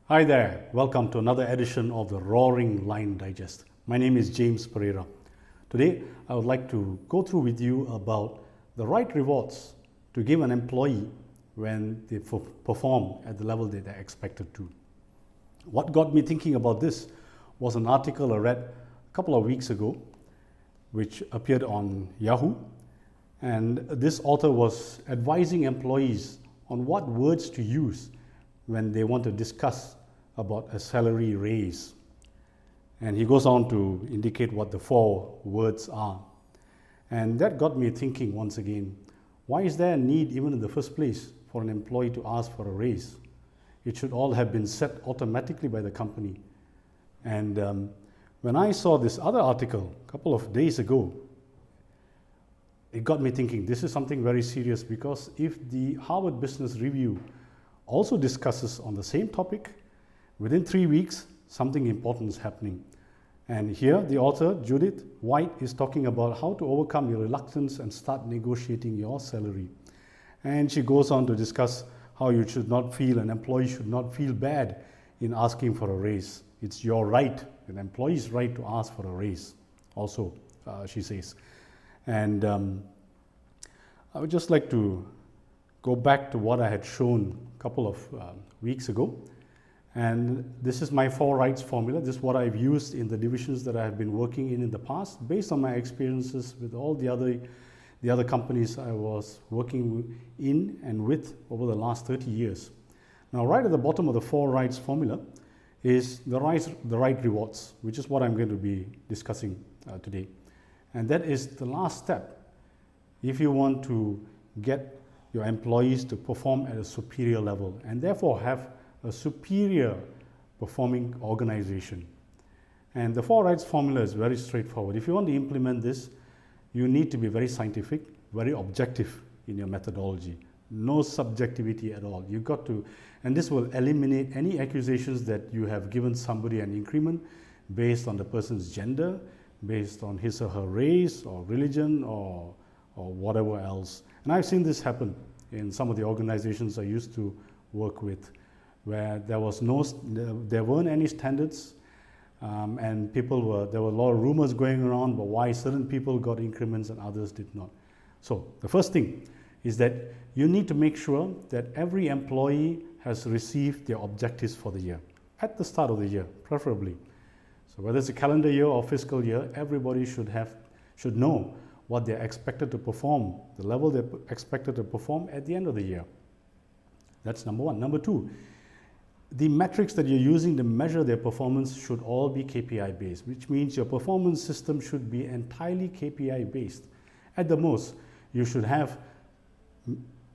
Hi there, welcome to another edition of the Roaring Lion Digest. My name is James Pereira. Today, I would like to go through with you about the right rewards to give an employee when they perform at the level that they're expected to. What got me thinking about this was an article I read a couple of weeks ago, which appeared on Yahoo. And this author was advising employees on what words to use when they want to discuss about a salary raise. And he goes on to indicate what the 4 words are. And that got me thinking once again, why is there a need even in the first place for an employee to ask for a raise? It should all have been set automatically by the company. And when I saw this other article a couple of days ago, it got me thinking this is something very serious, because if the Harvard Business Review also discusses on the same topic, within 3 weeks, something important is happening. And here, the author, Judith White, is talking about how to overcome your reluctance and start negotiating your salary. And she goes on to discuss how you should not feel, an employee should not feel bad in asking for a raise. It's your right, an employee's right to ask for a raise, also, she says. And I would just like to go back to what I had shown a couple of weeks ago. And this is my 4 rights formula. This is what I've used in the divisions that I have been working in the past, based on my experiences with all the other companies I was working in and with over the last 30 years. Now, right at the bottom of the 4 rights formula is the right rewards, which is what I'm going to be discussing today. And that is the last step if you want to get your employees to perform at a superior level and therefore have a superior performing organization. And the 4 rights formula is very straightforward. If you want to implement this, you need to be very scientific, very objective in your methodology. No subjectivity at all. You've got to, and this will eliminate any accusations that you have given somebody an increment based on the person's gender, based on his or her race or religion or whatever else. And I've seen this happen in some of the organizations I used to work with, where there weren't any standards, and there were a lot of rumors going around about why certain people got increments and others did not. So the first thing is that you need to make sure that every employee has received their objectives for the year, at the start of the year, preferably. So whether it's a calendar year or fiscal year, everybody should know what they're expected to perform, the level they're expected to perform at the end of the year. That's number 1. Number 2, the metrics that you're using to measure their performance should all be KPI based, which means your performance system should be entirely KPI based. At the most, you should have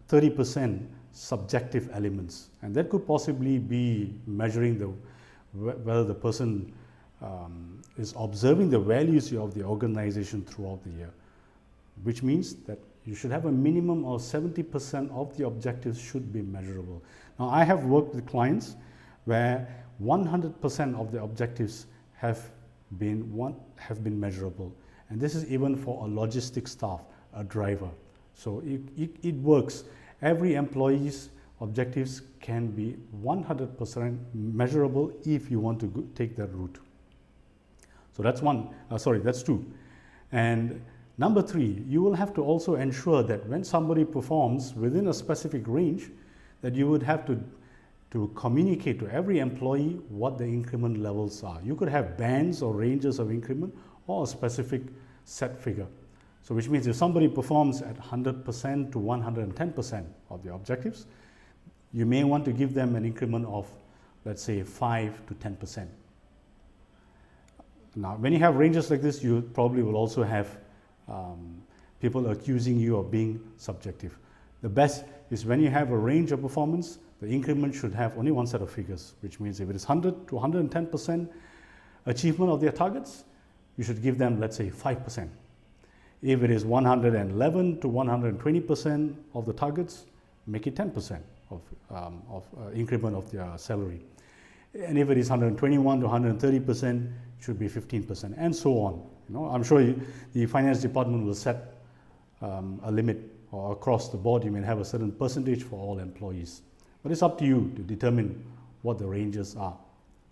30% subjective elements, and that could possibly be measuring whether the person is observing the values of the organization throughout the year, which means that you should have a minimum of 70% of the objectives should be measurable. Now, I have worked with clients where 100% of the objectives have been measurable, and this is even for a logistics staff, a driver. So it works. Every employee's objectives can be 100% measurable if you want to take that route. So that's that's 2. And number 3, you will have to also ensure that when somebody performs within a specific range, that you would have to communicate to every employee what the increment levels are. You could have bands or ranges of increment or a specific set figure. So which means if somebody performs at 100% to 110% of the objectives, you may want to give them an increment of, let's say, 5 to 10%. Now, when you have ranges like this, you probably will also have people accusing you of being subjective. The best is when you have a range of performance, the increment should have only one set of figures, which means if it is 100 to 110% achievement of their targets, you should give them, let's say, 5%. If it is 111 to 120% of the targets, make it 10% of increment of their salary. And if it is 121 to 130%, it should be 15%, and so on. I'm sure the finance department will set a limit, or across the board you may have a certain percentage for all employees. But it's up to you to determine what the ranges are,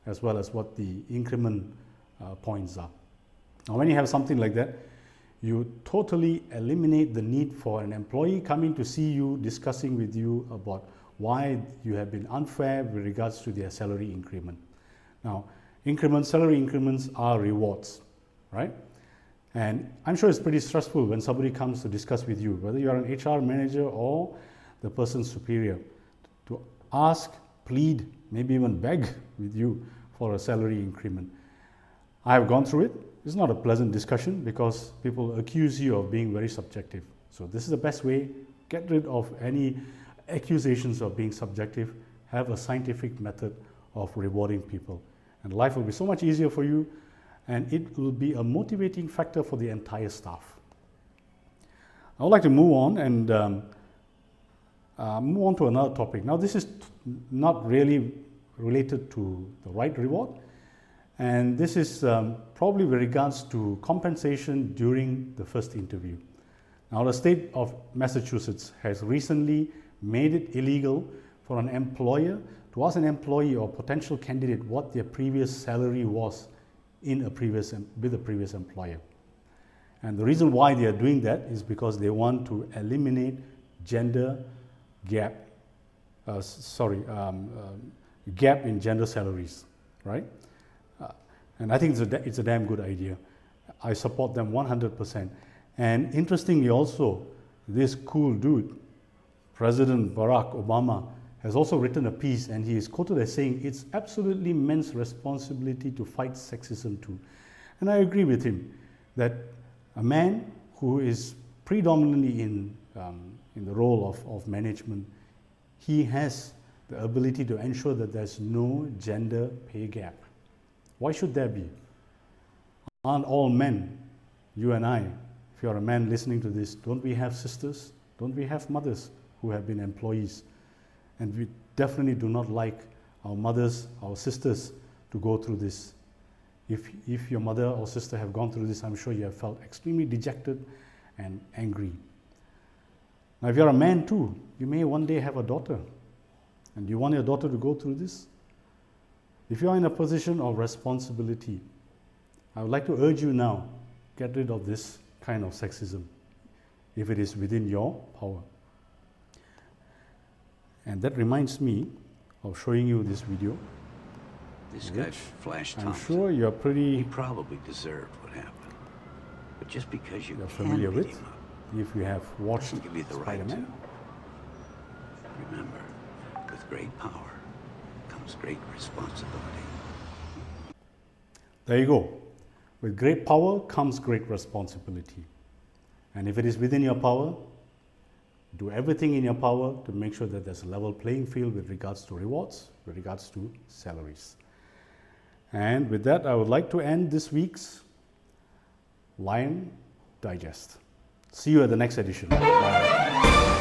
as well as what the increment points are. Now, when you have something like that, you totally eliminate the need for an employee coming to see you, discussing with you about why you have been unfair with regards to their salary increment. Now, salary increments are rewards, right? And I'm sure it's pretty stressful when somebody comes to discuss with you, whether you're an HR manager or the person's superior, to ask, plead, maybe even beg with you for a salary increment. I have gone through it. It's not a pleasant discussion because people accuse you of being very subjective. So this is the best way. Get rid of any accusations of being subjective. Have a scientific method of rewarding people. And life will be so much easier for you, and it will be a motivating factor for the entire staff. I would like to move on and move on to another topic. Now, this is not really related to the right reward, and this is probably with regards to compensation during the first interview. Now, the state of Massachusetts has recently made it illegal for an employer to ask an employee or potential candidate what their previous salary was with a previous employer. And the reason why they are doing that is because they want to eliminate gender gap, gap in gender salaries, right? And I think it's a damn good idea. I support them 100%. And interestingly also, this cool dude, President Barack Obama, has also written a piece, and he is quoted as saying, "It's absolutely men's responsibility to fight sexism too." And I agree with him that a man who is predominantly in the role of management, he has the ability to ensure that there's no gender pay gap. Why should there be? Aren't all men, you and I, if you're a man listening to this, don't we have sisters? Don't we have mothers who have been employees? And we definitely do not like our mothers, our sisters to go through this. If your mother or sister have gone through this, I'm sure you have felt extremely dejected and angry. Now, if you're a man too, you may one day have a daughter, and you want your daughter to go through this. If you are in a position of responsibility, I would like to urge you now, get rid of this kind of sexism, if it is within your power. And that reminds me of showing you this video. This guy Flash Thompson, I'm sure you're he probably deserved what happened. But just because you're familiar with, if you have watched give you the Spider-Man. right to. Remember, with great power comes great responsibility. There you go. With great power comes great responsibility. And if it is within your power, do everything in your power to make sure that there's a level playing field with regards to rewards, with regards to salaries. And with that, I would like to end this week's Lion Digest. See you at the next edition. Bye.